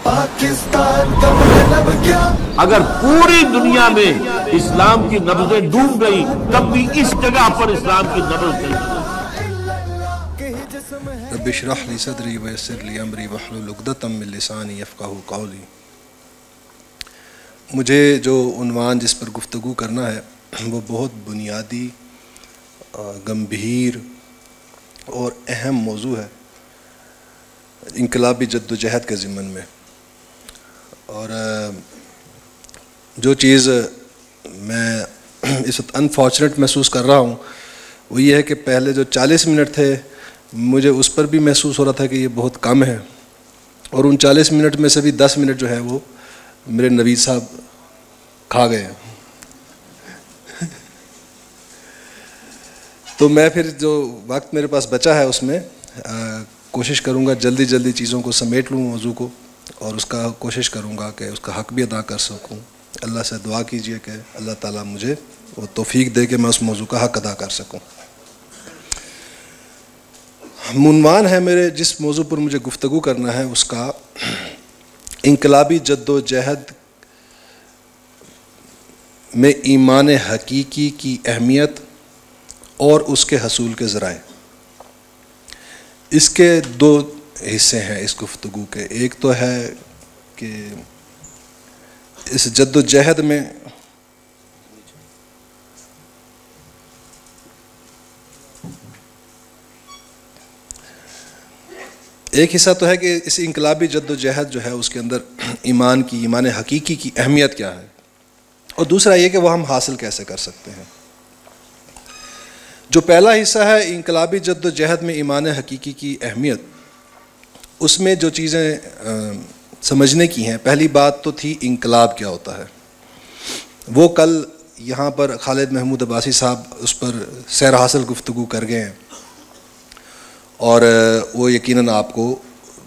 پاکستان کا مطلب کیا؟ اگر پوری دنیا میں اسلام کی نبضیں ڈوب گئی تب بھی اس جگہ پر اسلام کی نبض نہیں۔ رب اشرح لی صدری ویسر لی امری واحلل عقدۃ من لسانی یفقہوا قولی۔ مجھے جو عنوان جس پر گفتگو کرنا ہے وہ بہت بنیادی، گمبھیر اور اہم موضوع ہے انقلابی جد و جہد کے ضمن میں۔ اور جو چیز میں اس وقت انفارچونیٹ محسوس کر رہا ہوں وہ یہ ہے کہ پہلے جو 40 منٹ تھے مجھے اس پر بھی محسوس ہو رہا تھا کہ یہ بہت کم ہے، اور ان 40 منٹ میں سے بھی 10 منٹ جو ہے وہ میرے نوید صاحب کھا گئے ہیں۔ تو میں پھر جو وقت میرے پاس بچا ہے اس میں کوشش کروں گا جلدی چیزوں کو سمیٹ لوں موضوع کو، اور اس کا کوشش کروں گا کہ اس کا حق بھی ادا کر سکوں۔ اللہ سے دعا کیجئے کہ اللہ تعالیٰ مجھے وہ توفیق دے کہ میں اس موضوع کا حق ادا کر سکوں۔ عنوان ہے میرے جس موضوع پر مجھے گفتگو کرنا ہے اس کا انقلابی جد و جہد میں ایمان حقیقی کی اہمیت اور اس کے حصول کے ذرائع۔ اس کے دو حصے ہیں اس گفتگو کے۔ ایک تو ہے کہ اس جد و جہد میں ایک حصہ تو ہے کہ اس انقلابی جد و جہد جو ہے اس کے اندر ایمان حقیقی کی اہمیت کیا ہے، اور دوسرا یہ کہ وہ ہم حاصل کیسے کر سکتے ہیں۔ جو پہلا حصہ ہے انقلابی جد و جہد میں ایمان حقیقی کی اہمیت، اس میں جو چیزیں سمجھنے کی ہیں، پہلی بات تو تھی انقلاب کیا ہوتا ہے۔ وہ کل یہاں پر خالد محمود عباسی صاحب اس پر سیر حاصل گفتگو کر گئے ہیں، اور وہ یقیناً آپ کو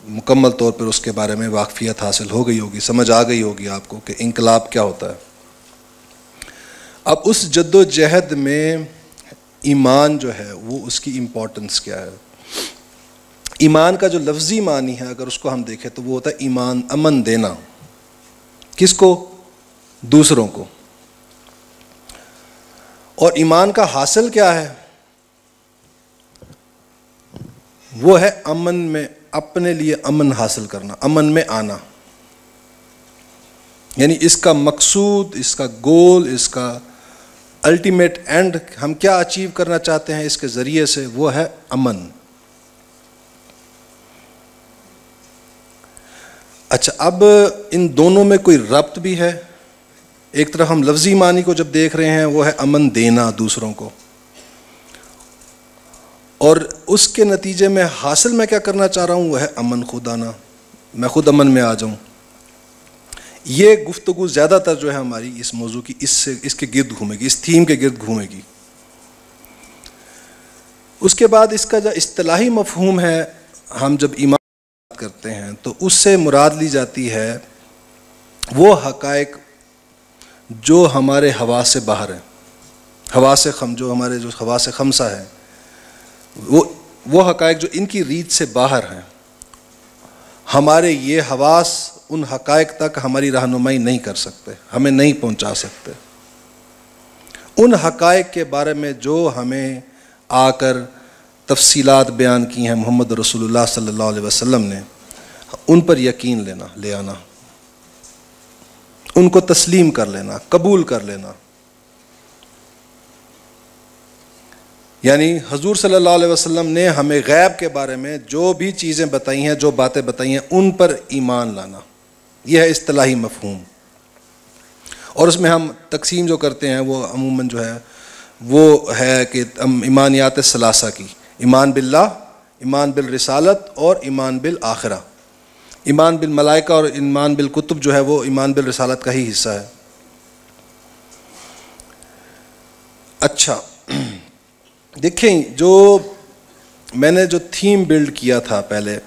مکمل طور پر اس کے بارے میں واقفیت حاصل ہو گئی ہوگی، سمجھ آ گئی ہوگی آپ کو کہ انقلاب کیا ہوتا ہے۔ اب اس جد و جہد میں ایمان جو ہے وہ اس کی امپورٹنس کیا ہے۔ ایمان کا جو لفظی معنی ہے اگر اس کو ہم دیکھیں تو وہ ہوتا ہے ایمان، امن دینا۔ کس کو؟ دوسروں کو۔ اور ایمان کا حاصل کیا ہے؟ وہ ہے امن میں، اپنے لیے امن حاصل کرنا، امن میں آنا۔ یعنی اس کا مقصود، اس کا گول، اس کا الٹیمیٹ اینڈ، ہم کیا اچیو کرنا چاہتے ہیں اس کے ذریعے سے، وہ ہے امن۔ اچھا، اب ان دونوں میں کوئی ربط بھی ہے۔ ایک طرف ہم لفظی معنی کو جب دیکھ رہے ہیں وہ ہے امن دینا دوسروں کو، اور اس کے نتیجے میں حاصل میں کیا کرنا چاہ رہا ہوں وہ ہے امن خود آنا، میں خود امن میں آ جاؤں۔ یہ گفتگو زیادہ تر جو ہے ہماری اس موضوع کی اس کے گرد گھومے گی، اس تھیم کے گرد گھومے گی۔ اس کے بعد اس کا جو اصطلاحی مفہوم ہے، ہم جب ایمان بات کرتے ہیں تو اس سے مراد لی جاتی ہے وہ حقائق جو ہمارے حواس سے باہر ہیں، جو ہمارے جو حواس خمسہ ہیں، وہ حقائق جو ان کی ریت سے باہر ہیں۔ ہمارے یہ حواس ان حقائق تک ہماری رہنمائی نہیں کر سکتے، ہمیں نہیں پہنچا سکتے۔ ان حقائق کے بارے میں جو ہمیں آ کر تفصیلات بیان کی ہیں محمد رسول اللہ صلی اللہ علیہ وسلم نے، ان پر یقین لے آنا، ان کو تسلیم کر لینا، قبول کر لینا۔ یعنی حضور صلی اللہ علیہ وسلم نے ہمیں غیب کے بارے میں جو بھی چیزیں بتائی ہیں، جو باتیں بتائی ہیں، ان پر ایمان لانا، یہ ہے اصطلاحی مفہوم۔ اور اس میں ہم تقسیم جو کرتے ہیں وہ عموماً جو ہے وہ ہے کہ ایمانیات ثلاثہ کی، ایمان باللہ، ایمان بالرسالت اور ایمان بالآخرہ۔ ایمان بالملائکہ اور ایمان بالکتب جو ہے وہ ایمان بالرسالت کا ہی حصہ ہے۔ اچھا، دیکھیں جو میں نے جو تھیم بلڈ کیا تھا پہلے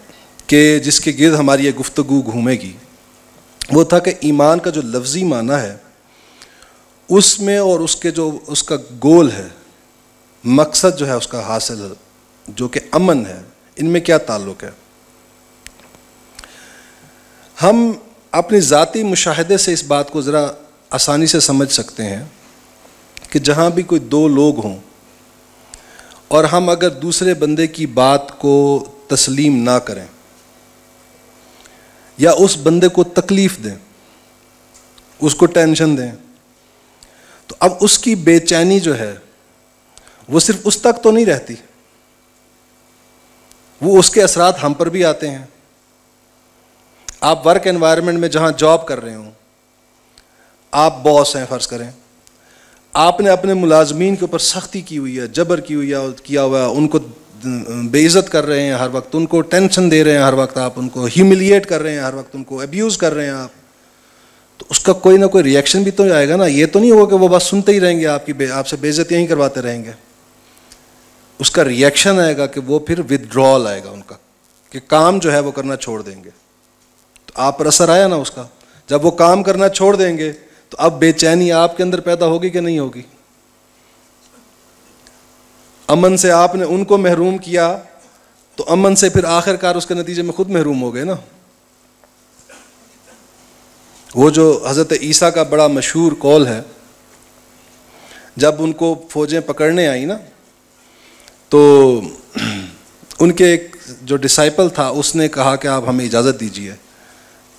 کہ جس کے گرد ہماری یہ گفتگو گھومے گی، وہ تھا کہ ایمان کا جو لفظی معنی ہے اس میں اور اس کا گول ہے، مقصد جو ہے اس کا حاصل جو کہ امن ہے، ان میں کیا تعلق ہے۔ ہم اپنی ذاتی مشاہدے سے اس بات کو ذرا آسانی سے سمجھ سکتے ہیں کہ جہاں بھی کوئی دو لوگ ہوں اور ہم اگر دوسرے بندے کی بات کو تسلیم نہ کریں یا اس بندے کو تکلیف دیں، اس کو ٹینشن دیں، تو اب اس کی بے چینی جو ہے وہ صرف اس تک تو نہیں رہتی، وہ اس کے اثرات ہم پر بھی آتے ہیں۔ آپ ورک انوائرمنٹ میں جہاں جاب کر رہے ہوں، آپ باس ہیں فرض کریں، آپ نے اپنے ملازمین کے اوپر سختی کی ہوئی ہے، جبر کیا ہوا ہے، ان کو بے عزت کر رہے ہیں ہر وقت، ان کو ٹینشن دے رہے ہیں ہر وقت، آپ ان کو ہیوملیٹ کر رہے ہیں ہر وقت، ان کو ابیوز کر رہے ہیں آپ، تو اس کا کوئی نہ کوئی ری ایکشن بھی تو آئے گا نا۔ یہ تو نہیں ہوگا کہ وہ بس سنتے ہی رہیں گے، آپ سے بے عزتیاں ہی کرواتے رہیں گے۔ اس کا ری ایکشن آئے گا کہ وہ پھر ودڈرال آئے گا ان کا، کہ کام جو ہے وہ کرنا چھوڑ دیں گے۔ تو آپ پر اثر آیا نا اس کا، جب وہ کام کرنا چھوڑ دیں گے تو اب بے چینی آپ کے اندر پیدا ہوگی کہ نہیں ہوگی؟ امن سے آپ نے ان کو محروم کیا تو امن سے پھر آخر کار اس کے نتیجے میں خود محروم ہو گئے نا۔ وہ جو حضرت عیسیٰ کا بڑا مشہور قول ہے، جب ان کو فوجیں پکڑنے آئیں نا تو ان کے ایک جو ڈسائپل تھا اس نے کہا کہ آپ ہمیں اجازت دیجیے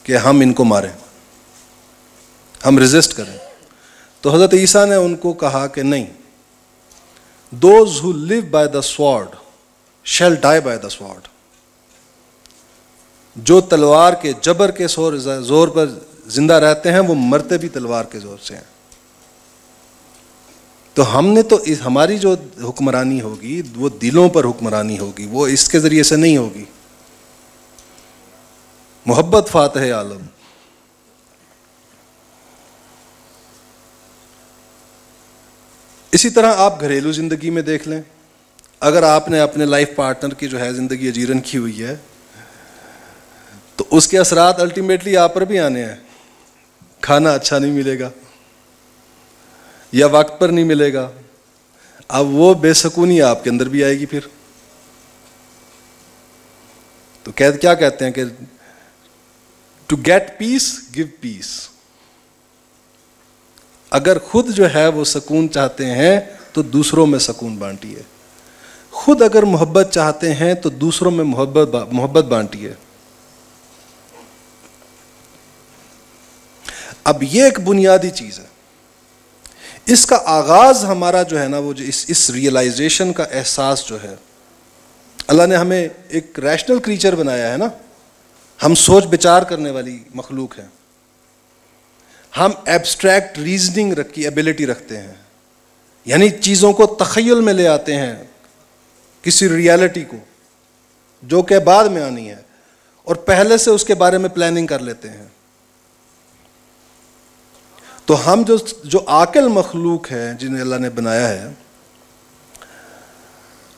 کہ ہم ان کو ماریں، ہم ریزسٹ کریں۔ تو حضرت عیسیٰ نے ان کو کہا کہ نہیں، those who live by the sword shall die by the sword۔ جو تلوار کے جبر کے زور پر زندہ رہتے ہیں وہ مرتے بھی تلوار کے زور سے ہیں۔ تو ہم نے تو ہماری جو حکمرانی ہوگی وہ دلوں پر حکمرانی ہوگی، وہ اس کے ذریعے سے نہیں ہوگی۔ محبت فاتح عالم۔ اسی طرح آپ گھریلو زندگی میں دیکھ لیں، اگر آپ نے اپنے لائف پارٹنر کی جو ہے زندگی اجیرن کی ہوئی ہے تو اس کے اثرات الٹیمیٹلی آپ پر بھی آنے ہیں۔ کھانا اچھا نہیں ملے گا یا وقت پر نہیں ملے گا، اب وہ بے سکونی آپ کے اندر بھی آئے گی۔ پھر تو کیا کہتے ہیں کہ ٹو گیٹ پیس گیو پیس۔ اگر خود جو ہے وہ سکون چاہتے ہیں تو دوسروں میں سکون بانٹیے، خود اگر محبت چاہتے ہیں تو دوسروں میں محبت بانٹیے۔ اب یہ ایک بنیادی چیز ہے، اس کا آغاز ہمارا جو ہے نا وہ جو اس ریئلائزیشن کا احساس جو ہے، اللہ نے ہمیں ایک ریشنل کریچر بنایا ہے نا، ہم سوچ بچار کرنے والی مخلوق ہیں، ہم ایبسٹریکٹ ریزننگ کی ایبلٹی رکھتے ہیں، یعنی چیزوں کو تخیل میں لے آتے ہیں، کسی ریالٹی کو جو کہ بعد میں آنی ہے، اور پہلے سے اس کے بارے میں پلاننگ کر لیتے ہیں۔ تو ہم جو عاقل مخلوق ہے جنہیں اللہ نے بنایا ہے،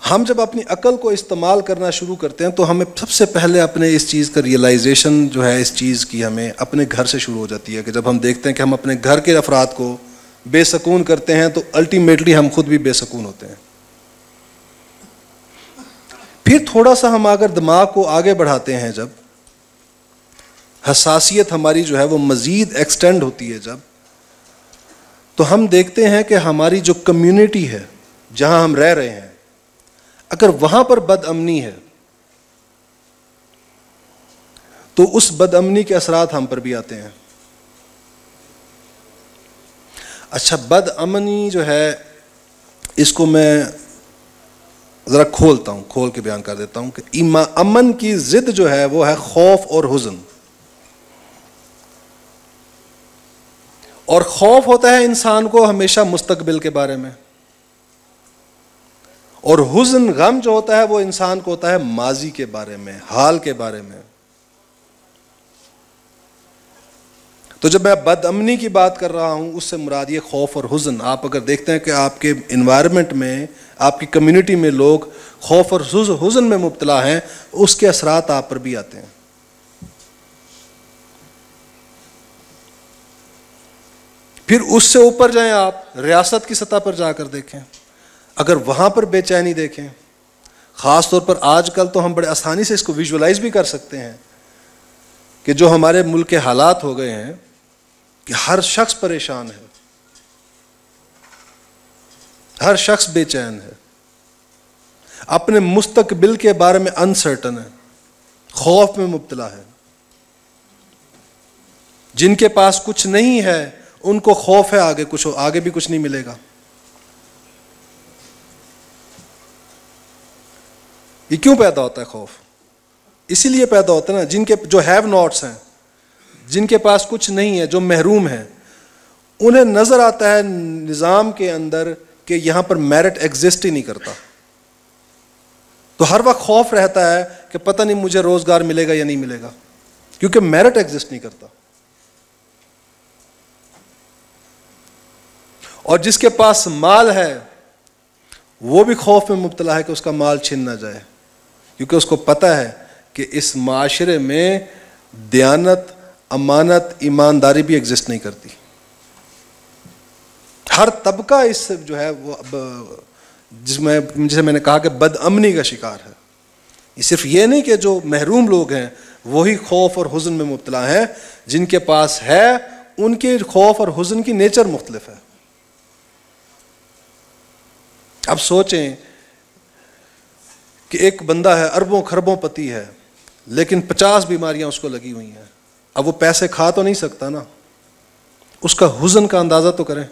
ہم جب اپنی عقل کو استعمال کرنا شروع کرتے ہیں تو ہمیں سب سے پہلے اپنے اس چیز کا ریئلائزیشن جو ہے اس چیز کی ہمیں اپنے گھر سے شروع ہو جاتی ہے، کہ جب ہم دیکھتے ہیں کہ ہم اپنے گھر کے افراد کو بے سکون کرتے ہیں تو الٹیمیٹلی ہم خود بھی بے سکون ہوتے ہیں۔ پھر تھوڑا سا ہم اگر دماغ کو آگے بڑھاتے ہیں، جب حساسیت ہماری جو ہے وہ مزید ایکسٹینڈ ہوتی ہے، جب تو ہم دیکھتے ہیں کہ ہماری جو کمیونٹی ہے جہاں ہم رہ رہے ہیں، اگر وہاں پر بد امنی ہے تو اس بد امنی کے اثرات ہم پر بھی آتے ہیں۔ اچھا، بد امنی جو ہے اس کو میں ذرا کھول کے بیان کر دیتا ہوں کہ امن کی ضد جو ہے وہ ہے خوف اور حزن۔ اور خوف ہوتا ہے انسان کو ہمیشہ مستقبل کے بارے میں، اور حزن غم جو ہوتا ہے وہ انسان کو ہوتا ہے ماضی کے بارے میں، حال کے بارے میں۔ تو جب میں بد امنی کی بات کر رہا ہوں اس سے مراد یہ خوف اور حزن۔ آپ اگر دیکھتے ہیں کہ آپ کے انوائرمنٹ میں، آپ کی کمیونٹی میں لوگ خوف اور حزن میں مبتلا ہیں، اس کے اثرات آپ پر بھی آتے ہیں۔ پھر اس سے اوپر جائیں، آپ ریاست کی سطح پر جا کر دیکھیں، اگر وہاں پر بے چینی دیکھیں، خاص طور پر آج کل تو ہم بڑے آسانی سے اس کو ویژولائز بھی کر سکتے ہیں کہ جو ہمارے ملک کے حالات ہو گئے ہیں کہ ہر شخص پریشان ہے، ہر شخص بے چین ہے، اپنے مستقبل کے بارے میں انسرٹن ہے، خوف میں مبتلا ہے. جن کے پاس کچھ نہیں ہے ان کو خوف ہے آگے بھی کچھ نہیں ملے گا. یہ کیوں پیدا ہوتا ہے خوف؟ اسی لیے پیدا ہوتا ہے نا، جن کے جو ہیو ناٹس ہیں، جن کے پاس کچھ نہیں ہے، جو محروم ہیں، انہیں نظر آتا ہے نظام کے اندر کہ یہاں پر میرٹ ایگزسٹ ہی نہیں کرتا، تو ہر وقت خوف رہتا ہے کہ پتہ نہیں مجھے روزگار ملے گا یا نہیں ملے گا، کیونکہ میرٹ ایگزسٹ نہیں کرتا. اور جس کے پاس مال ہے وہ بھی خوف میں مبتلا ہے کہ اس کا مال چھن نہ جائے، کیونکہ اس کو پتہ ہے کہ اس معاشرے میں دیانت، امانت، ایمانداری بھی ایگزسٹ نہیں کرتی. ہر طبقہ اس سے جو ہے وہ جسے میں نے کہا کہ بد امنی کا شکار ہے. یہ صرف یہ نہیں کہ جو محروم لوگ ہیں وہی خوف اور حزن میں مبتلا ہیں، جن کے پاس ہے ان کے خوف اور حزن کی نیچر مختلف ہے. اب سوچیں کہ ایک بندہ ہے، اربوں خربوں پتی ہے، لیکن 50 بیماریاں اس کو لگی ہوئی ہیں. اب وہ پیسے کھا تو نہیں سکتا نا، اس کا حزن کا اندازہ تو کریں.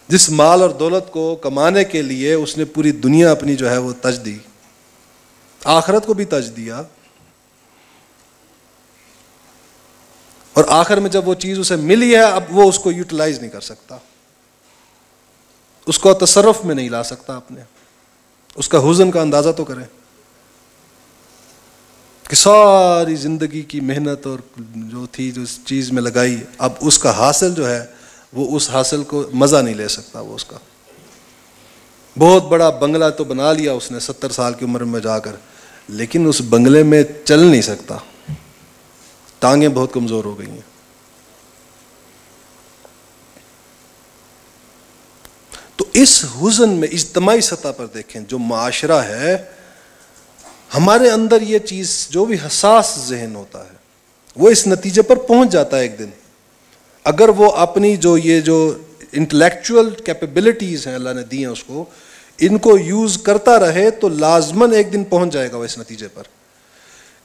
جس مال اور دولت کو کمانے کے لیے اس نے پوری دنیا اپنی جو ہے وہ تج دی، آخرت کو بھی تج دیا، اور آخر میں جب وہ چیز اسے ملی ہے اب وہ اس کو یوٹیلائز نہیں کر سکتا، اس کو تصرف میں نہیں لا سکتا اپنے. اس کا حزن کا اندازہ تو کریں کہ ساری زندگی کی محنت اور جو تھی جو اس چیز میں لگائی، اب اس کا حاصل جو ہے وہ اس حاصل کو مزہ نہیں لے سکتا. وہ اس کا بہت بڑا بنگلہ تو بنا لیا اس نے 70 سال کی عمر میں جا کر، لیکن اس بنگلے میں چل نہیں سکتا، ٹانگیں بہت کمزور ہو گئی ہیں. تو اس حزن میں اجتماعی سطح پر دیکھیں جو معاشرہ ہے، ہمارے اندر یہ چیز جو بھی حساس ذہن ہوتا ہے وہ اس نتیجے پر پہنچ جاتا ہے ایک دن، اگر وہ اپنی جو انٹلیکچوئل کیپیبلٹیز ہیں اللہ نے دی ہیں اس کو، ان کو یوز کرتا رہے تو لازماً ایک دن پہنچ جائے گا وہ اس نتیجے پر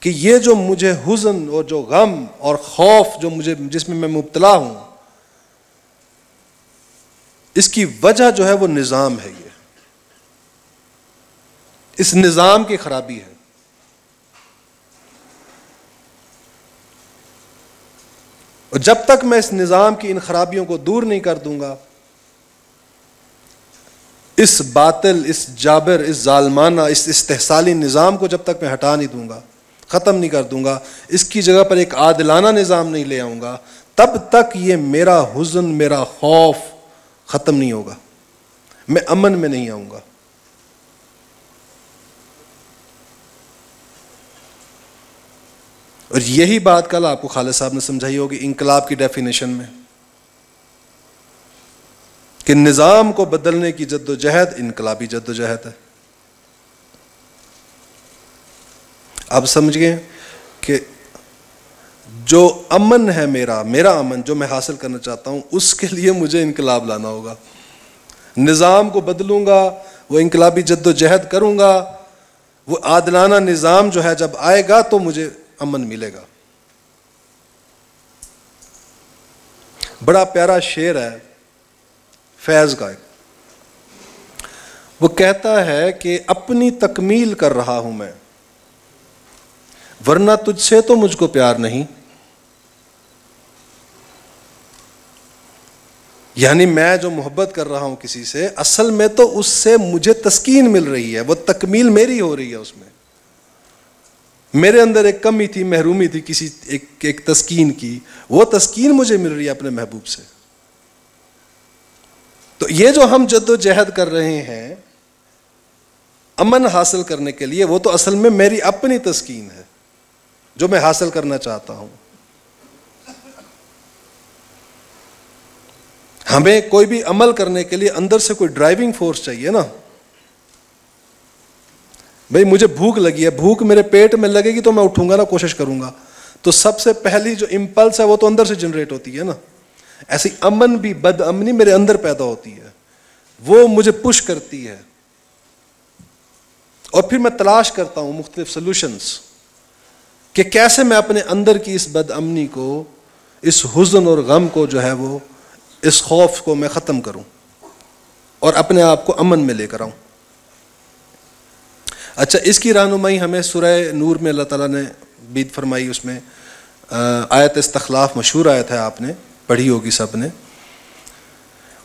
کہ یہ جو مجھے حزن اور جو غم اور خوف جس میں مبتلا ہوں، اس کی وجہ جو ہے وہ نظام ہے. یہ اس نظام کی خرابی ہے. اور جب تک میں اس نظام کی ان خرابیوں کو دور نہیں کر دوں گا، اس باطل، اس جابر، اس ظالمانہ، اس استحصالی نظام کو جب تک میں ہٹا نہیں دوں گا، ختم نہیں کر دوں گا، اس کی جگہ پر ایک عادلانہ نظام نہیں لے آؤں گا، تب تک یہ میرا حزن، میرا خوف ختم نہیں ہوگا، میں امن میں نہیں آؤں گا. اور یہی بات کل آپ کو خالد صاحب نے سمجھائی ہوگی انقلاب کی ڈیفینیشن میں، کہ نظام کو بدلنے کی جدوجہد انقلابی جدوجہد ہے. اب سمجھ گئے کہ جو امن ہے میرا امن جو میں حاصل کرنا چاہتا ہوں، اس کے لیے مجھے انقلاب لانا ہوگا. نظام کو بدلوں گا، وہ انقلابی جدوجہد کروں گا، وہ عادلانہ نظام جو ہے جب آئے گا تو مجھے امن ملے گا. بڑا پیارا شعر ہے فیض کا، وہ کہتا ہے کہ اپنی تکمیل کر رہا ہوں میں، ورنہ تجھ سے تو مجھ کو پیار نہیں. یعنی میں جو محبت کر رہا ہوں کسی سے، اصل میں تو اس سے مجھے تسکین مل رہی ہے، وہ تکمیل میری ہو رہی ہے. اس میں میرے اندر ایک کمی تھی، محرومی تھی کسی ایک تسکین کی، وہ تسکین مجھے مل رہی ہے اپنے محبوب سے. تو یہ جو ہم جدوجہد کر رہے ہیں امن حاصل کرنے کے لیے، وہ تو اصل میں میری اپنی تسکین ہے جو میں حاصل کرنا چاہتا ہوں. ہمیں کوئی بھی عمل کرنے کے لیے اندر سے کوئی ڈرائیونگ فورس چاہیے نا. بھئی مجھے بھوک لگی ہے، بھوک میرے پیٹ میں لگے گی تو میں اٹھوں گا نا، کوشش کروں گا. تو سب سے پہلی جو امپلس ہے وہ تو اندر سے جنریٹ ہوتی ہے نا. ایسی امن بھی بد امنی میرے اندر پیدا ہوتی ہے, وہ مجھے پش کرتی ہے, اور پھر میں تلاش کرتا ہوں مختلف سلوشنز کہ کیسے میں اپنے اندر کی اس بد امنی کو, اس حزن اور غم کو جو ہے وہ, اس خوف کو میں ختم کروں اور اپنے آپ کو امن میں لے کر آؤں. اچھا, اس کی رہنمائی ہمیں سورہ نور میں اللہ تعالیٰ نے بید فرمائی. اس میں آیت استخلاف مشہور آیت ہے, آپ نے پڑھی ہوگی سب نے.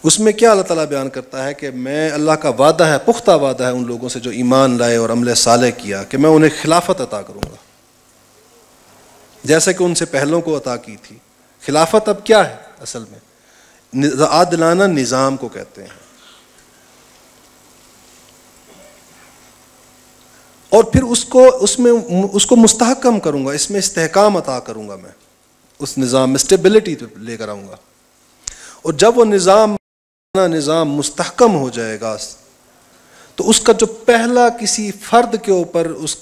اس میں کیا اللہ تعالیٰ بیان کرتا ہے کہ میں, اللہ کا وعدہ ہے, پختہ وعدہ ہے ان لوگوں سے جو ایمان لائے اور عمل صالح کیا, کہ میں انہیں خلافت عطا کروں گا جیسے کہ ان سے پہلوں کو عطا کی تھی. خلافت اب کیا ہے اصل میں؟ عادلانہ نظام کو کہتے ہیں. اور پھر اس کو مستحکم کروں گا, اس میں استحکام عطا کروں گا, میں اس نظام میں اسٹیبلٹی لے کر آؤں گا. اور جب وہ نظام مستحکم ہو جائے گا تو اس کا جو پہلا کسی فرد کے اوپر اس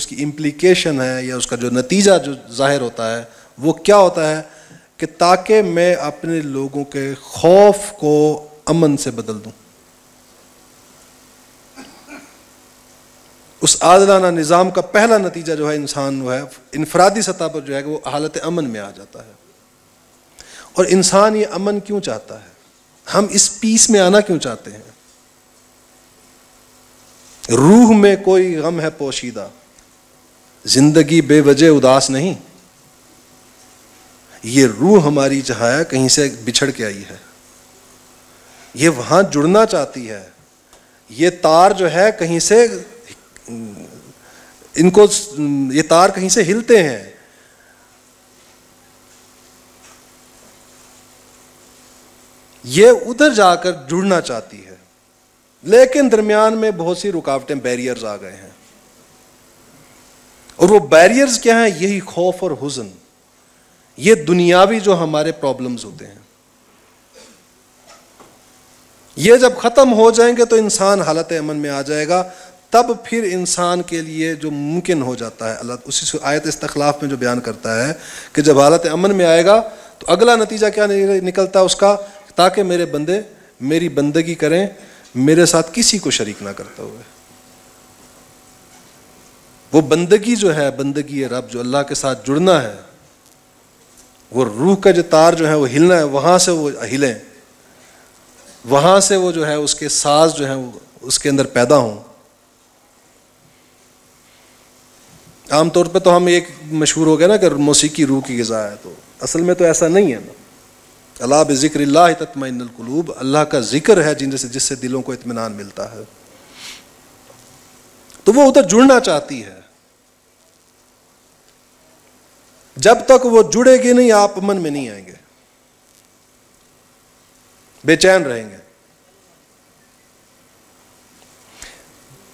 کی امپلیکیشن ہے یا اس کا جو نتیجہ جو ظاہر ہوتا ہے وہ کیا ہوتا ہے کہ تاکہ میں اپنے لوگوں کے خوف کو امن سے بدل دوں. اس عادلانہ نظام کا پہلا نتیجہ جو ہے انسان وہ ہے انفرادی سطح پر جو ہے وہ حالت امن میں آ جاتا ہے. اور انسان یہ امن کیوں چاہتا ہے؟ ہم اس پیس میں آنا کیوں چاہتے ہیں؟ روح میں کوئی غم ہے پوشیدہ, زندگی بے وجہ اداس نہیں. یہ روح ہماری جہاں ہے کہیں سے بچھڑ کے آئی ہے, یہ وہاں جڑنا چاہتی ہے. یہ تار جو ہے کہیں سے یہ تار کہیں سے ہلتے ہیں. یہ ادھر جا کر جڑنا چاہتی ہے, لیکن درمیان میں بہت سی رکاوٹیں, بیریئرز آ گئے ہیں. اور وہ بیریئرز کیا ہیں؟ یہی خوف اور حزن, یہ دنیاوی جو ہمارے پرابلمز ہوتے ہیں. یہ جب ختم ہو جائیں گے تو انسان حالت امن میں آ جائے گا. تب پھر انسان کے لیے جو ممکن ہو جاتا ہے, اللہ اسی آیت استخلاف میں جو بیان کرتا ہے کہ جب حالت امن میں آئے گا تو اگلا نتیجہ کیا نکلتا ہے اس کا, تاکہ میرے بندے میری بندگی کریں میرے ساتھ کسی کو شریک نہ کرتے ہوئے. وہ بندگی جو ہے, بندگی رب جو اللہ کے ساتھ جڑنا ہے, وہ روح کا جو تار جو ہے وہ ہلنا ہے, وہاں سے وہ ہلیں, وہاں سے وہ جو ہے اس کے ساز جو ہیں وہ اس کے اندر پیدا ہوں. عام طور پہ تو ہم ایک مشہور ہو گیا نا کہ موسیقی روح کی غذا ہے, تو اصل میں تو ایسا نہیں ہے نا. الا بذکر اللہ تطمئن القلوب, اللہ کا ذکر ہے جس سے دلوں کو اطمینان ملتا ہے. تو وہ ادھر جڑنا چاہتی ہے. جب تک وہ جڑے گی نہیں آپ امن میں نہیں آئیں گے, بے چین رہیں گے.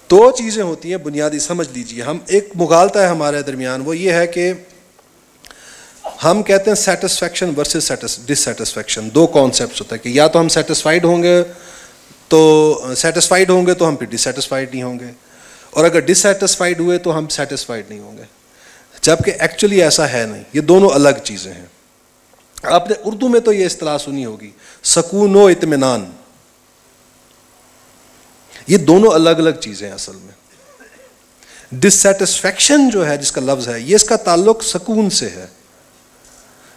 دو چیزیں ہوتی ہیں بنیادی, سمجھ لیجئے. ہم ایک مغالطہ ہے ہمارے درمیان, وہ یہ ہے کہ ہم کہتے ہیں سیٹسفیکشن ورسز ڈسسیٹسفیکشن. دو کانسیپٹس ہوتا ہے کہ یا تو ہم سیٹسفائیڈ ہوں گے تو ہم پھر ڈسسیٹسفائیڈ نہیں ہوں گے, اور اگر ڈسسیٹسفائیڈ ہوئے تو ہم سیٹسفائیڈ نہیں ہوں گے. جبکہ ایکچولی ایسا ہے نہیں, یہ دونوں الگ چیزیں ہیں. آپ نے اردو میں تو یہ اصطلاح سنی ہوگی, سکون و اطمینان. یہ دونوں الگ الگ چیزیں ہیں اصل میں. ڈسسیٹسفیکشن جو ہے جس کا لفظ ہے, یہ اس کا تعلق سکون سے ہے.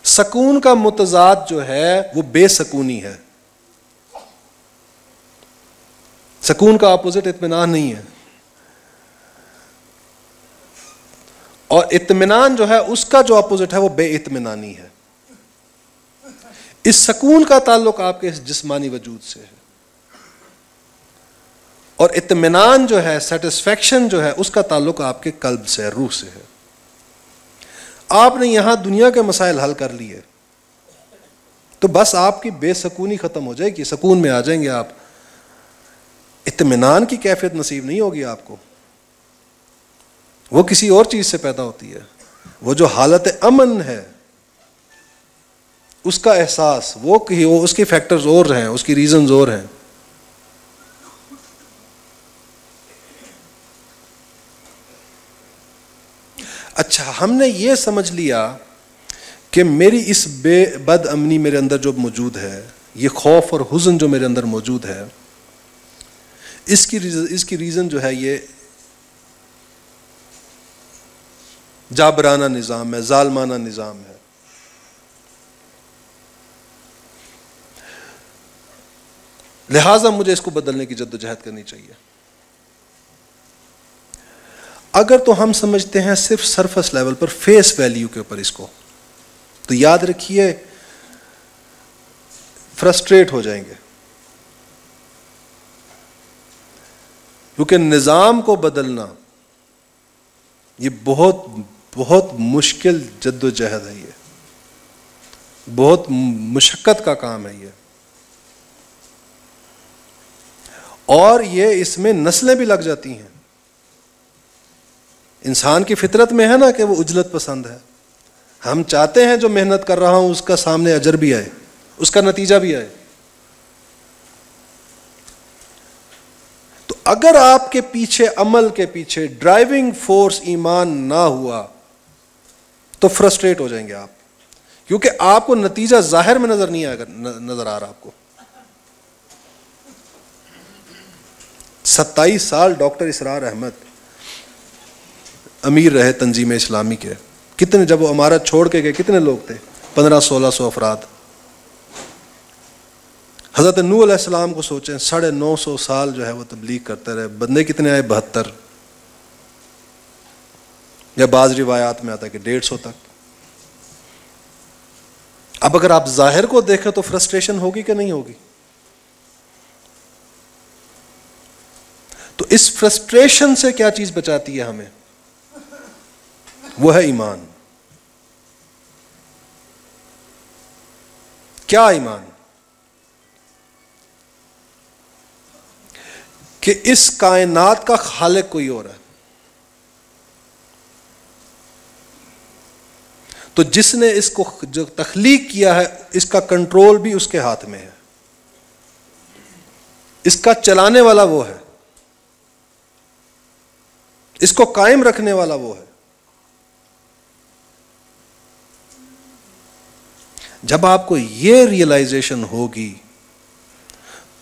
سکون کا متضاد جو ہے وہ بے سکونی ہے. سکون کا اپوزٹ اطمینان نہیں ہے, اور اطمینان جو ہے اس کا جو اپوزٹ ہے وہ بے اطمینانی ہے. اس سکون کا تعلق آپ کے جسمانی وجود سے ہے, اور اطمینان جو ہے, سیٹسفیکشن جو ہے, اس کا تعلق آپ کے قلب سے ہے, روح سے ہے. آپ نے یہاں دنیا کے مسائل حل کر لیے تو بس آپ کی بے سکونی ختم ہو جائے گی, سکون میں آ جائیں گے آپ. اطمینان کی کیفیت نصیب نہیں ہوگی آپ کو, وہ کسی اور چیز سے پیدا ہوتی ہے. وہ جو حالت امن ہے اس کا احساس, وہ اس کے فیکٹرز اور ہیں, اس کی ریزنز اور ہیں. اچھا, ہم نے یہ سمجھ لیا کہ میری اس بد امنی میرے اندر جو موجود ہے، یہ خوف اور حزن جو میرے اندر موجود ہے، اس کی ریزن جو ہے یہ جابرانہ نظام ہے، ظالمانہ نظام ہے. لہٰذا مجھے اس کو بدلنے کی جدوجہد کرنی چاہیے. اگر تو ہم سمجھتے ہیں صرف سرفس لیول پر، فیس ویلیو کے اوپر اس کو، تو یاد رکھیے فرسٹریٹ ہو جائیں گے، کیونکہ نظام کو بدلنا یہ بہت بہت مشکل جدوجہد ہے، یہ بہت مشقت کا کام ہے یہ، اور یہ اس میں نسلیں بھی لگ جاتی ہیں. انسان کی فطرت میں ہے نا کہ وہ عجلت پسند ہے. ہم چاہتے ہیں جو محنت کر رہا ہوں اس کا سامنے اجر بھی آئے، اس کا نتیجہ بھی آئے. تو اگر آپ کے پیچھے، عمل کے پیچھے ڈرائیونگ فورس ایمان نہ ہوا تو فرسٹریٹ ہو جائیں گے آپ، کیونکہ آپ کو نتیجہ ظاہر میں نظر نہیں آئے گا، نظر آ رہا آپ کو. 27 سال ڈاکٹر اسرار احمد امیر رہے تنظیم اسلامی کے. کتنے، جب وہ امارت چھوڑ کے گئے کتنے لوگ تھے؟ 1500-1600 افراد. حضرت نوح علیہ السلام کو سوچیں، 950 سال جو ہے وہ تبلیغ کرتے رہے، بندے کتنے آئے؟ 72، یا بعض روایات میں آتا ہے کہ 150 تک. اب اگر آپ ظاہر کو دیکھیں تو فرسٹریشن ہوگی کہ نہیں ہوگی؟ تو اس فرسٹریشن سے کیا چیز بچاتی ہے ہمیں؟ وہ ہے ایمان. کیا ایمان؟ کہ اس کائنات کا خالق کوئی اور ہے. تو جس نے اس کو جو تخلیق کیا ہے، اس کا کنٹرول بھی اس کے ہاتھ میں ہے، اس کا چلانے والا وہ ہے، اس کو قائم رکھنے والا وہ ہے. جب آپ کو یہ ریئلائزیشن ہوگی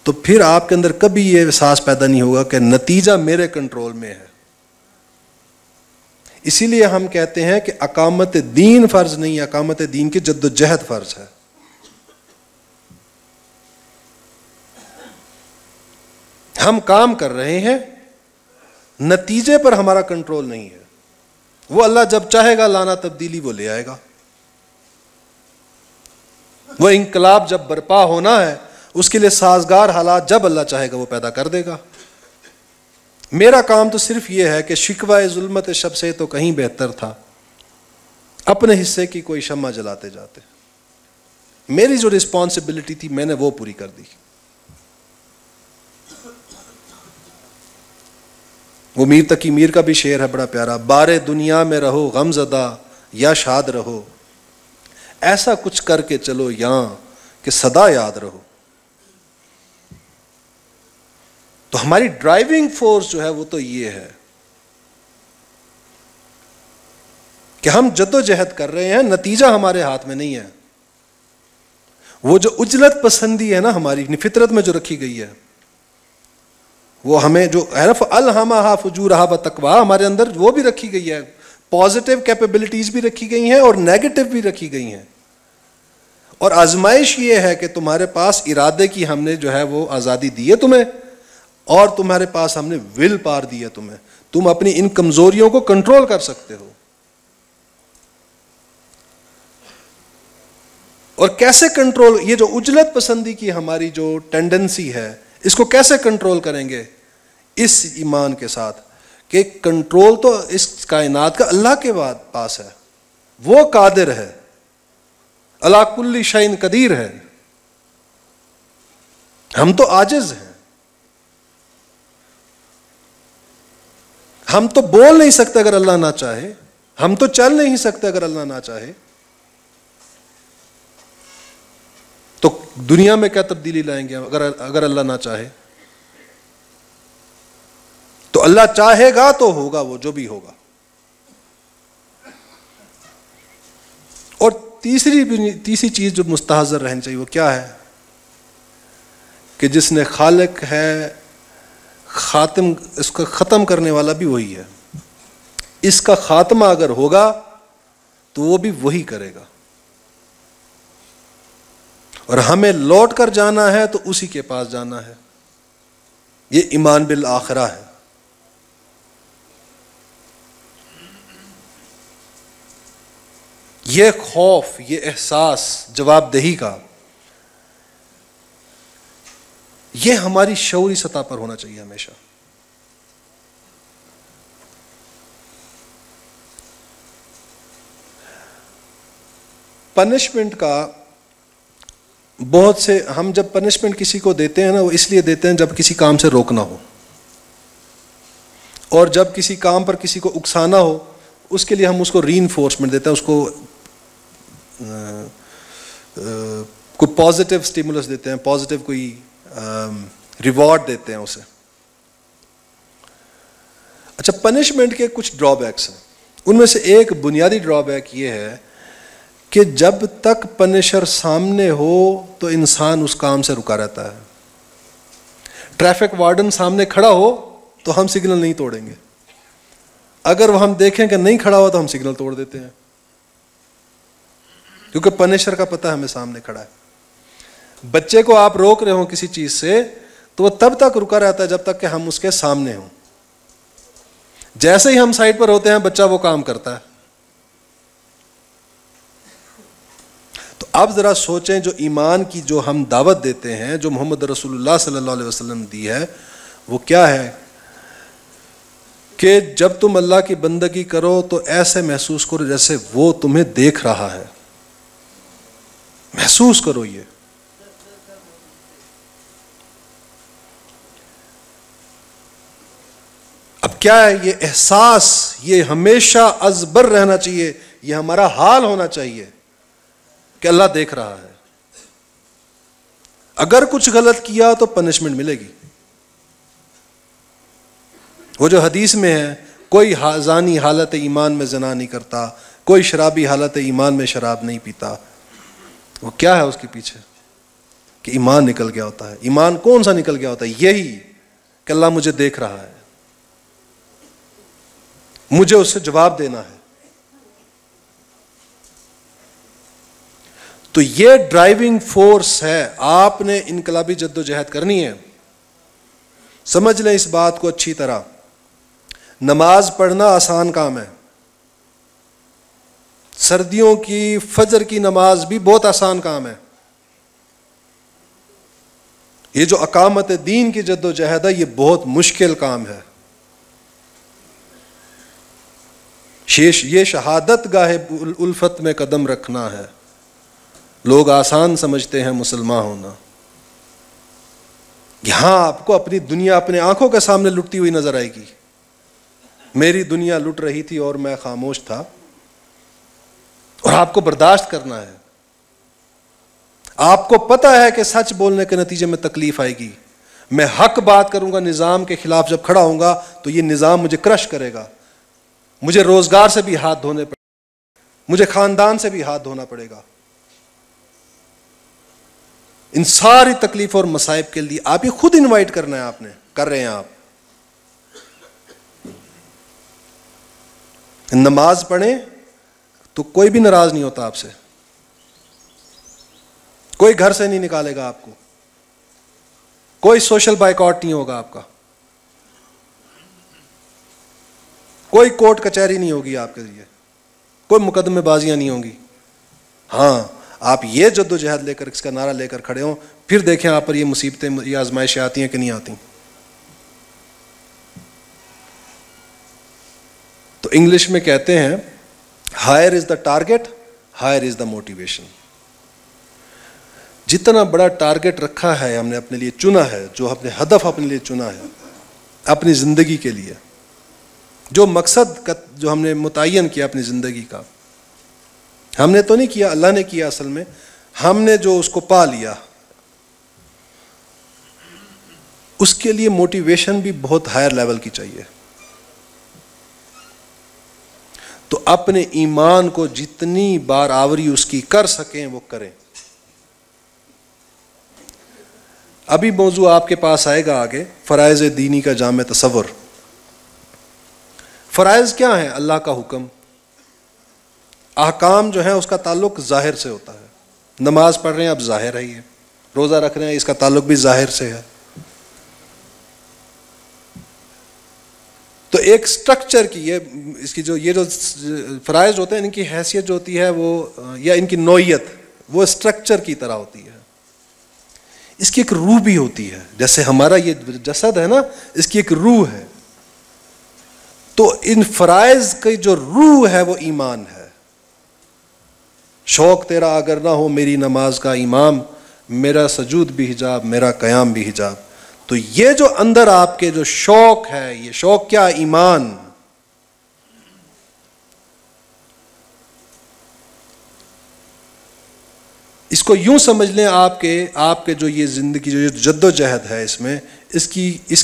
تو پھر آپ کے اندر کبھی یہ احساس پیدا نہیں ہوگا کہ نتیجہ میرے کنٹرول میں ہے. اسی لیے ہم کہتے ہیں کہ اقامت دین فرض نہیں ہے، اقامت دین کی جدوجہد فرض ہے. ہم کام کر رہے ہیں، نتیجے پر ہمارا کنٹرول نہیں ہے. وہ اللہ جب چاہے گا لانا تبدیلی وہ لے آئے گا. وہ انقلاب جب برپا ہونا ہے، اس کے لیے سازگار حالات جب اللہ چاہے گا وہ پیدا کر دے گا. میرا کام تو صرف یہ ہے کہ شکوہ ظلمت شب سے تو کہیں بہتر تھا، اپنے حصے کی کوئی شمع جلاتے جاتے. میری جو رسپانسبلٹی تھی میں نے وہ پوری کر دی. وہ میر تقی میر کا بھی شعر ہے بڑا پیارا، بارے دنیا میں رہو غم زدہ یا شاد رہو، ایسا کچھ کر کے چلو یہاں کہ صدا یاد رہو. تو ہماری ڈرائیونگ فورس جو ہے وہ تو یہ ہے کہ ہم جدوجہد کر رہے ہیں، نتیجہ ہمارے ہاتھ میں نہیں ہے. وہ جو عجلت پسندی ہے نا ہماری فطرت میں جو رکھی گئی ہے، وہ ہمیں جو حرف الہمہا فجورہا و تقواہا ہمارے اندر وہ بھی رکھی گئی ہے. پازیٹیو کیپیبلٹیز بھی رکھی گئی ہیں اور نیگیٹو بھی رکھی گئی ہیں. اور آزمائش یہ ہے کہ تمہارے پاس ارادے کی ہم نے جو ہے وہ آزادی دی ہے تمہیں، اور تمہارے پاس ہم نے ول پاور دی ہے تمہیں. تم اپنی ان کمزوریوں کو کنٹرول کر سکتے ہو. اور کیسے کنٹرول؟ یہ جو عجلت پسندی کی ہماری جو ٹینڈنسی ہے، اس کو کیسے کنٹرول کریں گے؟ اس ایمان کے ساتھ کہ کنٹرول تو اس کائنات کا اللہ کے پاس ہے، وہ قادر ہے، علی کل شیء قدیر ہے. ہم تو عاجز ہیں، ہم تو بول نہیں سکتے اگر اللہ نہ چاہے، ہم تو چل نہیں سکتے اگر اللہ نہ چاہے. تو دنیا میں کیا تبدیلی لائیں گے اگر اللہ نہ چاہے؟ تو اللہ چاہے گا تو ہوگا وہ جو بھی ہوگا. تیسری چیز جو مستحضر رہنی چاہیے وہ کیا ہے کہ جس نے خالق ہے خاتم، اس کا ختم کرنے والا بھی وہی ہے. اس کا خاتمہ اگر ہوگا تو وہ بھی وہی کرے گا، اور ہمیں لوٹ کر جانا ہے تو اسی کے پاس جانا ہے. یہ ایمان بالآخرہ ہے. یہ خوف، یہ احساس جواب دہی کا، یہ ہماری شعوری سطح پر ہونا چاہیے ہمیشہ. پنشمنٹ کا بہت سے، ہم جب پنشمنٹ کسی کو دیتے ہیں نا، وہ اس لیے دیتے ہیں جب کسی کام سے روکنا ہو، اور جب کسی کام پر کسی کو اکسانا ہو اس کے لیے ہم اس کو ری انفورسمنٹ دیتے ہیں، اس کو کوئی پازیٹیو سٹیمولس دیتے ہیں، پازیٹیو کوئی ریوارڈ دیتے ہیں اسے. اچھا، پنشمنٹ کے کچھ ڈرا بیکس ہیں. ان میں سے ایک بنیادی ڈرا بیک یہ ہے کہ جب تک پنشر سامنے ہو تو انسان اس کام سے رکا رہتا ہے. ٹریفک وارڈن سامنے کھڑا ہو تو ہم سگنل نہیں توڑیں گے، اگر وہ ہم دیکھیں کہ نہیں کھڑا ہوا تو ہم سگنل توڑ دیتے ہیں، کیونکہ پنشر کا پتہ ہمیں سامنے کھڑا ہے. بچے کو آپ روک رہے ہوں کسی چیز سے تو وہ تب تک رکا رہتا ہے جب تک کہ ہم اس کے سامنے ہوں. جیسے ہی ہم سائڈ پر ہوتے ہیں بچہ وہ کام کرتا ہے. تو اب ذرا سوچیں، جو ایمان کی جو ہم دعوت دیتے ہیں، جو محمد رسول اللہ صلی اللہ علیہ وسلم نے دی ہے، وہ کیا ہے کہ جب تم اللہ کی بندگی کرو تو ایسے محسوس کرو جیسے وہ تمہیں دیکھ رہا ہے. محسوس کرو. یہ اب کیا ہے؟ یہ احساس یہ ہمیشہ ازبر رہنا چاہیے، یہ ہمارا حال ہونا چاہیے کہ اللہ دیکھ رہا ہے. اگر کچھ غلط کیا تو پنشمنٹ ملے گی. وہ جو حدیث میں ہے، کوئی زانی حالت ایمان میں زنا نہیں کرتا، کوئی شرابی حالت ایمان میں شراب نہیں پیتا. وہ کیا ہے اس کے پیچھے؟ کہ ایمان نکل گیا ہوتا ہے. ایمان کون سا نکل گیا ہوتا ہے؟ یہی کہ اللہ مجھے دیکھ رہا ہے، مجھے اس سے جواب دینا ہے. تو یہ ڈرائیونگ فورس ہے. آپ نے انقلابی جدوجہد کرنی ہے. سمجھ لیں اس بات کو اچھی طرح. نماز پڑھنا آسان کام ہے. سردیوں کی فجر کی نماز بھی بہت آسان کام ہے. یہ جو اقامت دین کی جدوجہد ہے یہ بہت مشکل کام ہے. یہ شہادت گاہ الفت میں قدم رکھنا ہے. لوگ آسان سمجھتے ہیں مسلمان ہونا. یہاں آپ کو اپنی دنیا اپنے آنکھوں کے سامنے لٹتی ہوئی نظر آئے گی. میری دنیا لٹ رہی تھی اور میں خاموش تھا، اور آپ کو برداشت کرنا ہے. آپ کو پتہ ہے کہ سچ بولنے کے نتیجے میں تکلیف آئے گی. میں حق بات کروں گا، نظام کے خلاف جب کھڑا ہوں گا تو یہ نظام مجھے کرش کرے گا. مجھے روزگار سے بھی ہاتھ دھونے پڑے گا، مجھے خاندان سے بھی ہاتھ دھونا پڑے گا. ان ساری تکلیف اور مصائب کے لیے آپ یہ خود انوائٹ کرنا ہے. آپ نے کر رہے ہیں. آپ نماز پڑھیں تو کوئی بھی ناراض نہیں ہوتا آپ سے، کوئی گھر سے نہیں نکالے گا آپ کو، کوئی سوشل بائیکاٹ نہیں ہوگا آپ کا، کوئی کورٹ کچہری نہیں ہوگی آپ کے لیے، کوئی مقدمے بازیاں نہیں ہوں گی. ہاں، آپ یہ جدوجہد لے کر، اس کا نعرہ لے کر کھڑے ہوں، پھر دیکھیں آپ پر یہ مصیبتیں، یہ آزمائشیں آتی ہیں کہ نہیں آتی. تو انگلش میں کہتے ہیں higher is the target, higher is the motivation. جتنا بڑا ٹارگیٹ رکھا ہے ہم نے اپنے لیے چنا ہے، جو اپنے ہدف اپنے لیے چنا ہے اپنی زندگی کے لیے، جو مقصد جو ہم نے متعین کیا اپنی زندگی کا، ہم نے تو نہیں کیا، اللہ نے کیا. اصل میں ہم نے جو اس کو پا لیا، اس کے لیے موٹیویشن بھی بہت ہائر لیول کی چاہیے. تو اپنے ایمان کو جتنی بار آوری اس کی کر سکیں وہ کریں. ابھی موضوع آپ کے پاس آئے گا آگے، فرائض دینی کا جامع تصور. فرائض کیا ہیں؟ اللہ کا حکم. احکام جو ہیں اس کا تعلق ظاہر سے ہوتا ہے. نماز پڑھ رہے ہیں اب ظاہر ہے، یہ روزہ رکھ رہے ہیں اس کا تعلق بھی ظاہر سے ہے. تو ایک سٹرکچر کی یہ جو فرائض ہوتے ہیں ان کی حیثیت جو ہوتی ہے وہ، یا ان کی نوعیت، وہ سٹرکچر کی طرح ہوتی ہے. اس کی ایک روح بھی ہوتی ہے، جیسے ہمارا یہ جسد ہے نا، اس کی ایک روح ہے. تو ان فرائض کی جو روح ہے وہ ایمان ہے. شوق تیرا اگر نہ ہو میری نماز کا امام، میرا سجود بھی حجاب، میرا قیام بھی حجاب. تو یہ جو اندر آپ کے جو شوق ہے، یہ شوق کیا؟ ایمان. اس کو یوں سمجھ لیں، آپ کے جو یہ زندگی جو جد و جہد ہے اس میں، اس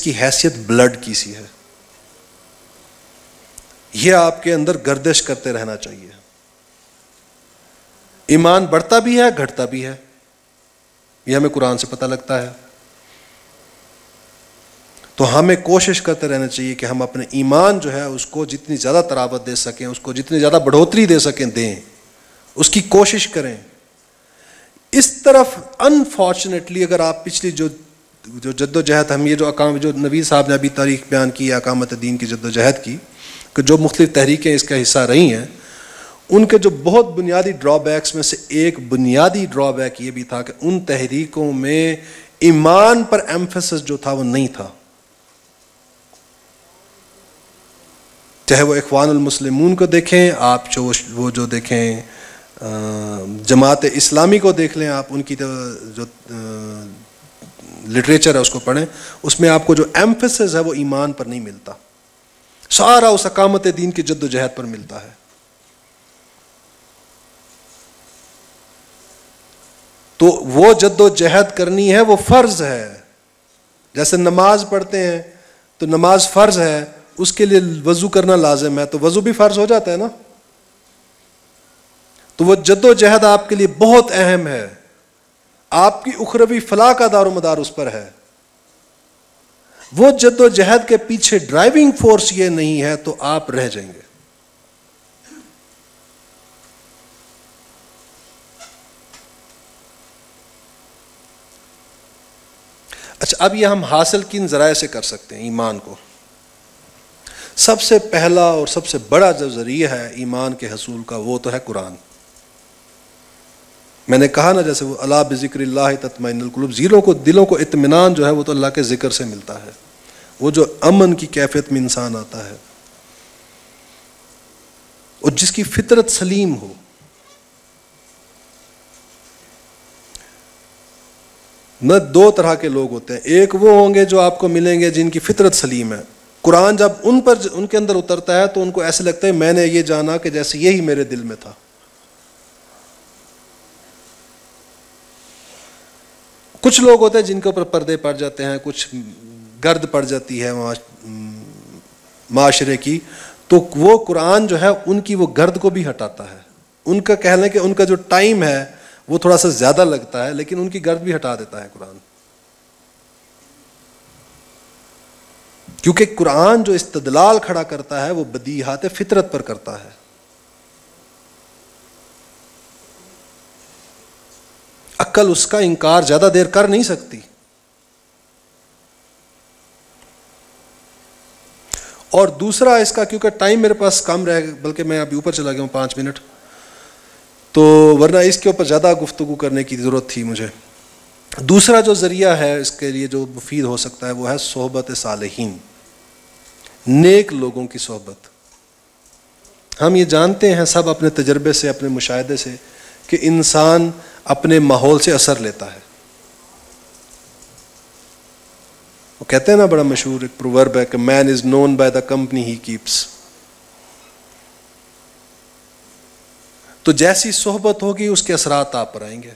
کی حیثیت بلڈ کی سی ہے. یہ آپ کے اندر گردش کرتے رہنا چاہیے. ایمان بڑھتا بھی ہے، گھٹتا بھی ہے، یہ ہمیں قرآن سے پتہ لگتا ہے. تو ہمیں کوشش کرتے رہنا چاہیے کہ ہم اپنے ایمان جو ہے اس کو جتنی زیادہ تراوت دے سکیں، اس کو جتنی زیادہ بڑھوتری دے سکیں دیں، اس کی کوشش کریں. اس طرف انفارچونیٹلی اگر آپ پچھلی جو جد و جہد، ہم یہ جو نبی صاحب نے ابھی تاریخ بیان کی اقامت دین کی جد و جہد کی، کہ جو مختلف تحریکیں اس کا حصہ رہی ہیں، ان کے جو بہت بنیادی ڈرا بیکس میں سے ایک بنیادی ڈرا بیک یہ بھی تھا کہ ان تحریکوں میں ایمان پر ایمفیسس جو تھا وہ نہیں تھا. چاہے وہ اخوان المسلمون کو دیکھیں آپ، وہ جو دیکھیں جماعت اسلامی کو دیکھ لیں آپ، ان کی جو لٹریچر ہے اس کو پڑھیں، اس میں آپ کو جو ایمفیسس ہے وہ ایمان پر نہیں ملتا، سارا اس اقامت دین کی جد و جہد پر ملتا ہے. تو وہ جد و جہد کرنی ہے، وہ فرض ہے. جیسے نماز پڑھتے ہیں تو نماز فرض ہے، اس کے لیے وضو کرنا لازم ہے، تو وضو بھی فرض ہو جاتا ہے نا. تو وہ جد و جہد آپ کے لیے بہت اہم ہے. آپ کی اخروی فلاح کا دار و مدار اس پر ہے. وہ جد و جہد کے پیچھے ڈرائیونگ فورس یہ نہیں ہے تو آپ رہ جائیں گے. اچھا، اب یہ ہم حاصل کن ذرائع سے کر سکتے ہیں ایمان کو؟ سب سے پہلا اور سب سے بڑا جو ذریعہ ہے ایمان کے حصول کا وہ تو ہے قرآن. میں نے کہا نا، جیسے وہ الا بذکر اللہ تطمئن القلوب، دلوں کو اطمینان جو ہے وہ تو اللہ کے ذکر سے ملتا ہے. وہ جو امن کی کیفیت میں انسان آتا ہے، اور جس کی فطرت سلیم ہو. نہ دو طرح کے لوگ ہوتے ہیں، ایک وہ ہوں گے جو آپ کو ملیں گے جن کی فطرت سلیم ہے. قرآن جب ان کے اندر اترتا ہے تو ان کو ایسے لگتا ہے میں نے یہ جانا کہ جیسے یہی میرے دل میں تھا. کچھ لوگ ہوتے ہیں جن کے اوپر پردے پڑ جاتے ہیں، کچھ گرد پڑ جاتی ہے معاشرے کی، تو وہ قرآن جو ہے ان کی وہ گرد کو بھی ہٹاتا ہے. ان کا کہہ لیں کہ ان کا جو ٹائم ہے وہ تھوڑا سا زیادہ لگتا ہے، لیکن ان کی گرد بھی ہٹا دیتا ہے قرآن. کیونکہ قرآن جو استدلال کھڑا کرتا ہے وہ بدیہات فطرت پر کرتا ہے. عقل اس کا انکار زیادہ دیر کر نہیں سکتی. اور دوسرا اس کا، کیونکہ ٹائم میرے پاس کم رہے گا، بلکہ میں ابھی اوپر چلا گیا ہوں 5 منٹ، تو ورنہ اس کے اوپر زیادہ گفتگو کرنے کی ضرورت تھی مجھے. دوسرا جو ذریعہ ہے اس کے لیے جو مفید ہو سکتا ہے وہ ہے صحبت صالحین، نیک لوگوں کی صحبت. ہم یہ جانتے ہیں سب اپنے تجربے سے، اپنے مشاہدے سے، کہ انسان اپنے ماحول سے اثر لیتا ہے. وہ کہتے ہیں نا، بڑا مشہور ایک پروورب ہے کہ man is known by the company he keeps. تو جیسی صحبت ہوگی اس کے اثرات آپ پر آئیں گے.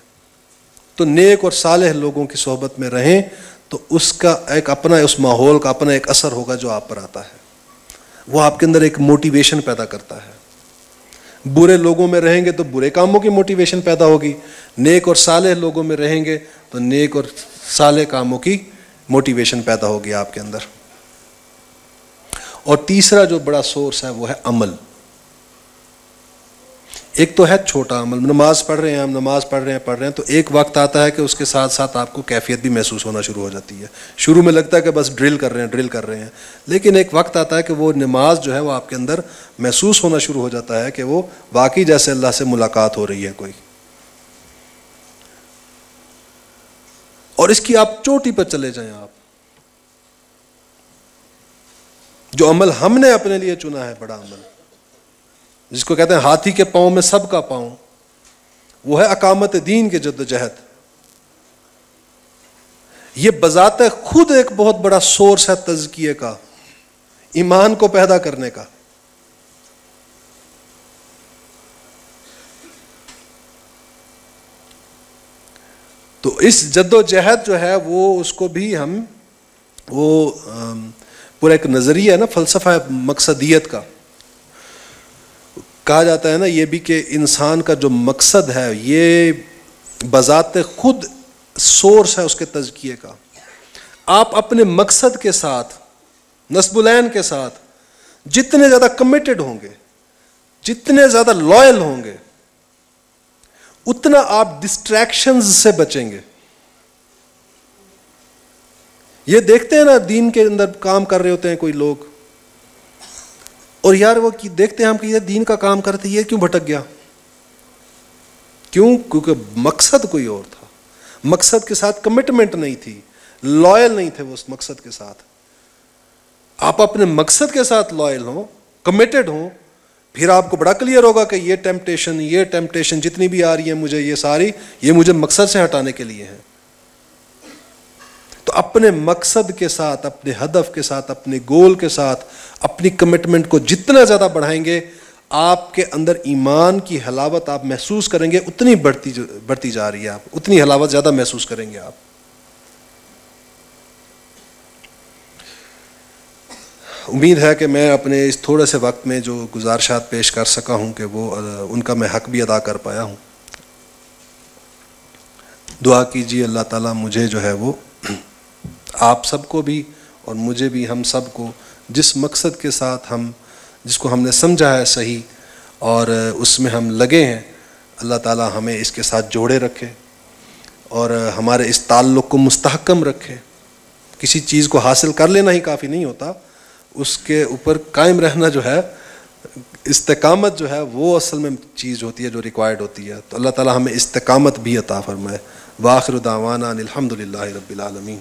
تو نیک اور صالح لوگوں کی صحبت میں رہیں تو اس کا ایک اپنا، اس ماحول کا اپنا ایک اثر ہوگا جو آپ پر آتا ہے. وہ آپ کے اندر ایک موٹیویشن پیدا کرتا ہے. برے لوگوں میں رہیں گے تو برے کاموں کی موٹیویشن پیدا ہوگی، نیک اور صالح لوگوں میں رہیں گے تو نیک اور صالح کاموں کی موٹیویشن پیدا ہوگی آپ کے اندر۔ اور تیسرا جو بڑا سورس ہے وہ ہے عمل۔ ایک تو ہے چھوٹا عمل، نماز پڑھ رہے ہیں ہم، نماز پڑھ رہے ہیں تو ایک وقت آتا ہے کہ اس کے ساتھ ساتھ آپ کو کیفیت بھی محسوس ہونا شروع ہو جاتی ہے۔ شروع میں لگتا ہے کہ بس ڈرل کر رہے ہیں، لیکن ایک وقت آتا ہے کہ وہ نماز جو ہے وہ آپ کے اندر محسوس ہونا شروع ہو جاتا ہے کہ وہ واقعی جیسے اللہ سے ملاقات ہو رہی ہے کوئی۔ اور اس کی آپ چوٹی پر چلے جائیں، آپ جو عمل ہم نے اپنے لیے چنا ہے، بڑا عمل جس کو کہتے ہیں ہاتھی کے پاؤں میں سب کا پاؤں، وہ ہے اقامت دین کے جد و جہد۔ یہ بذات خود ایک بہت بڑا سورس ہے تزکیے کا، ایمان کو پیدا کرنے کا۔ تو اس جد و جہد جو ہے وہ اس کو بھی ہم پورا ایک نظریہ ہے نا، فلسفہ مقصدیت کا کہا جاتا ہے نا یہ بھی، کہ انسان کا جو مقصد ہے یہ بذات خود سورس ہے اس کے تزکیے کا۔ آپ اپنے مقصد کے ساتھ، نصب العین کے ساتھ جتنے زیادہ کمیٹڈ ہوں گے، جتنے زیادہ لائل ہوں گے، اتنا آپ ڈسٹریکشنز سے بچیں گے۔ یہ دیکھتے ہیں نا دین کے اندر کام کر رہے ہوتے ہیں کوئی لوگ، اور یار وہ دیکھتے ہیں ہم کہ یہ دین کا کام کرتے یہ کیوں بھٹک گیا؟ کیوں؟ کیونکہ مقصد کوئی اور تھا، مقصد کے ساتھ کمٹمنٹ نہیں تھی، لائل نہیں تھے وہ اس مقصد کے ساتھ۔ آپ اپنے مقصد کے ساتھ لائل ہوں، کمیٹڈ ہوں، پھر آپ کو بڑا کلیئر ہوگا کہ یہ ٹیمپٹیشن جتنی بھی آ رہی ہیں مجھے، یہ ساری یہ مجھے مقصد سے ہٹانے کے لیے ہیں۔ تو اپنے مقصد کے ساتھ، اپنے ہدف کے ساتھ، اپنے گول کے ساتھ اپنی کمٹمنٹ کو جتنا زیادہ بڑھائیں گے، آپ کے اندر ایمان کی حلاوت آپ محسوس کریں گے، اتنی بڑھتی جا رہی ہے، آپ اتنی حلاوت زیادہ محسوس کریں گے آپ۔ امید ہے کہ میں اپنے اس تھوڑے سے وقت میں جو گزارشات پیش کر سکا ہوں کہ وہ ان کا میں حق بھی ادا کر پایا ہوں۔ دعا کیجیے اللہ تعالیٰ مجھے جو ہے وہ آپ سب کو بھی اور مجھے بھی، ہم سب کو جس مقصد کے ساتھ جس کو ہم نے سمجھا ہے صحیح اور اس میں ہم لگے ہیں، اللہ تعالیٰ ہمیں اس کے ساتھ جوڑے رکھے اور ہمارے اس تعلق کو مستحکم رکھے۔ کسی چیز کو حاصل کر لینا ہی کافی نہیں ہوتا، اس کے اوپر قائم رہنا جو ہے، استقامت جو ہے وہ اصل میں چیز ہوتی ہے جو ریکوائرڈ ہوتی ہے۔ تو اللہ تعالیٰ ہمیں استقامت بھی عطا فرمائے۔ وآخر دعوانا الحمد للہ رب العالمین۔